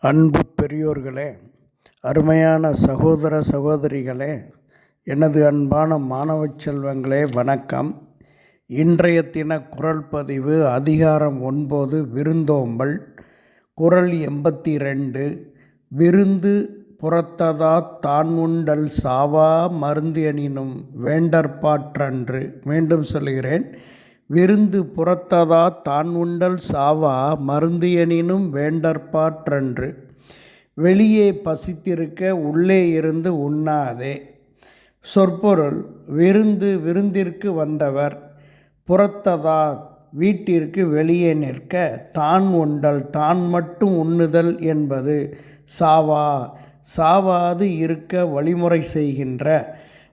அன்பு பெரியோர்களே, அருமையான சகோதர சகோதரிகளே, எனது அன்பான மாணவ செல்வங்களே, வணக்கம். இன்றைய தின குறள் பதிவு அதிகாரம் 9 விருந்தோம்பல். குறள் 82. விருந்து புறத்ததாத் தான் உண்டல் சாவா மருந்து எனினும் வேண்டற்பாற்றன்று. மீண்டும் சொல்கிறேன். விருந்து புறத்ததாத் தான் உண்டல் சாவா மருந்து எனினும் வேண்டற்பாற்றன்று. வெளியே பசித்திருக்க உள்ளே இருந்து உண்ணாதே. சொற்பொருள்: விருந்திற்கு வந்தவர் புறத்ததாத் வீட்டிற்கு வெளியே நிற்க, தான் உண்டல் தான் மட்டும் உண்ணுதல் என்பது சாவாது இருக்க வழிமுறை செய்கின்ற,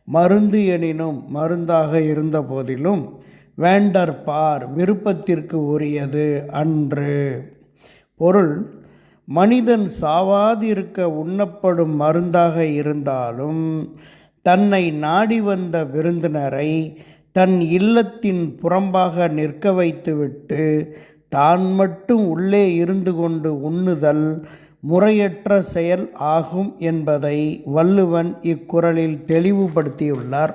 மருந்து எனினும் மருந்தாக இருந்த போதிலும் வேண்டற்பார் விருப்பத்திற்கு உரியது அன்று. பொருள்: மனிதன் சாவாதிருக்க உண்ணப்படும் மருந்தாக இருந்தாலும் தன்னை நாடி வந்த விருந்தினரை தன் இல்லத்தின் புறம்பாக நிற்க வைத்துவிட்டு தான் மட்டும் உள்ளே இருந்து கொண்டு உண்ணுதல் முறையற்ற செயல் ஆகும் என்பதை வள்ளுவன் இக்குறளில் தெளிவுபடுத்தியுள்ளார்.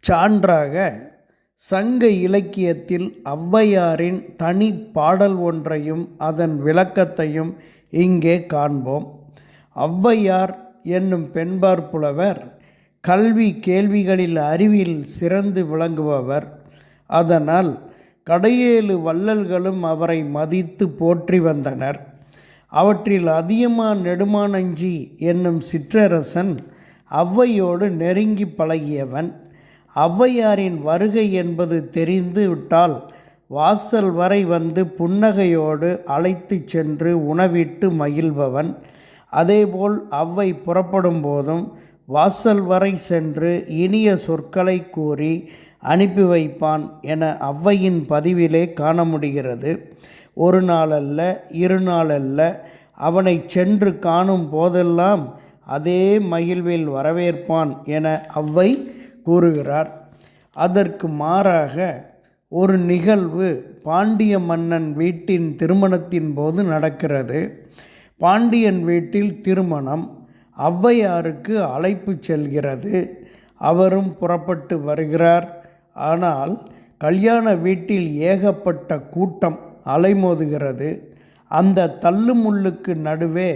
சான்றாக சங்க இலக்கியத்தில் ஔவையாரின் தனி பாடல் ஒன்றையும் அதன் விளக்கத்தையும் இங்கே காண்போம். ஔவையார் என்னும் பெண்பார் புலவர் கல்வி கேள்விகளில் அறிவில் சிறந்து விளங்குபவர். அதனால் கடையேழு வள்ளல்களும் அவரை மதித்து போற்றி வந்தனர். அவற்றில் அதியமான் நெடுமானஞ்சி என்னும் சிற்றரசன் ஔவையோடு நெருங்கி பழகியவன். ஔவையாரின் வருகை என்பது தெரிந்து விட்டால் வாசல் வரை வந்து புன்னகையோடு அழைத்து சென்று உணவிட்டு மகிழ்பவன். அதேபோல் ஔவை புறப்படும் போதும் வாசல் வரை சென்று இனிய சொற்களை கூறி அனுப்பி வைப்பான் என ஔவையின் பதிவிலே காண முடிகிறது. ஒரு நாளல்ல, இரு நாளல்ல, அவனை சென்று காணும் போதெல்லாம் அதே மகிழ்வில் வரவேற்பான் என ஔவை கூறுகிறார். அதற்கு மாறாக ஒரு நிகழ்வு பாண்டிய மன்னன் வீட்டின் திருமணத்தின் போது நடக்கிறது. பாண்டியன் வீட்டில் திருமணம். ஔவையாருக்கு அழைப்பு செல்கிறது. அவரும் புறப்பட்டு வருகிறார். ஆனால் கல்யாண வீட்டில் ஏகப்பட்ட கூட்டம் அலைமோதுகிறது. அந்த தள்ளுமுள்ளுக்கு நடுவே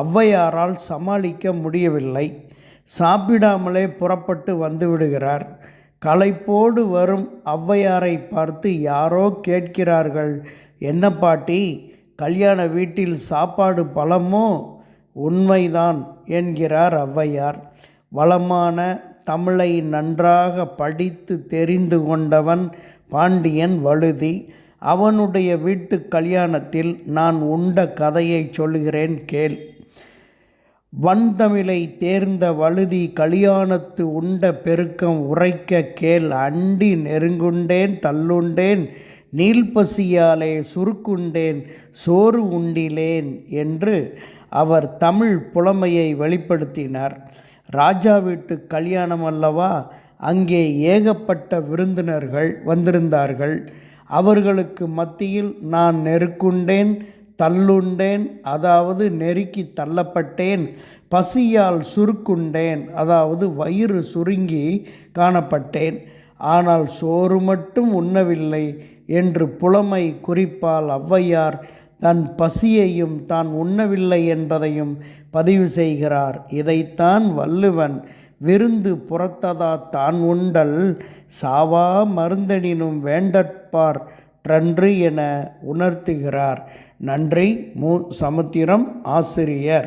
ஔவையாரால் சமாளிக்க முடியவில்லை. சாப்பிடாமலே புறப்பட்டு வந்து விடுகிறார். களைப்போடு வரும் ஔவையாரை பார்த்து யாரோ கேட்கிறார்கள், என்ன பாட்டி, கல்யாண வீட்டில் சாப்பாடு பலமோ? உண்மைதான் என்கிறார் ஔவையார். வளமான தமிழை நன்றாக படித்து தெரிந்து கொண்டவன் பாண்டியன் வழுதி. அவனுடைய வீட்டு கல்யாணத்தில் நான் உண்ட கதையை சொல்கிறேன் கேள். வன்தமிழை தேர்ந்த வழுதி கலியாணத்து உண்ட பெருக்கம் உரைக்க கேள். அண்டி நெருங்குண்டேன் தள்ளுண்டேன் நீள்பசியாலே சுருக்குண்டேன் சோறு உண்டிலேன் என்று அவர் தமிழ் புலமையை வெளிப்படுத்தினார். ராஜா வீட்டு கல்யாணம் அல்லவா? அங்கே ஏகப்பட்ட விருந்தினர்கள் வந்திருந்தார்கள். அவர்களுக்கு மத்தியில் நான் நெருக்குண்டேன், தள்ளுண்டேன், அதாவது நெருக்கி தள்ளப்பட்டேன், பசியால் சுருக்குண்டேன், அதாவது வயிறு சுருங்கி காணப்பட்டேன், ஆனால் சோறு மட்டும் உண்ணவில்லை என்று புலமை குறிப்பால் ஔவையார் தன் பசியையும் தான் உண்ணவில்லை என்பதையும் பதிவு செய்கிறார். இதைத்தான் வள்ளுவன் விருந்து புறத்ததாத் தான் உண்டல் சாவா மருந்தெனினும் வேண்டற்பாற்றன்று என உணர்த்துகிறார். நன்றி. மு. சமுத்திரம், ஆசிரியர்.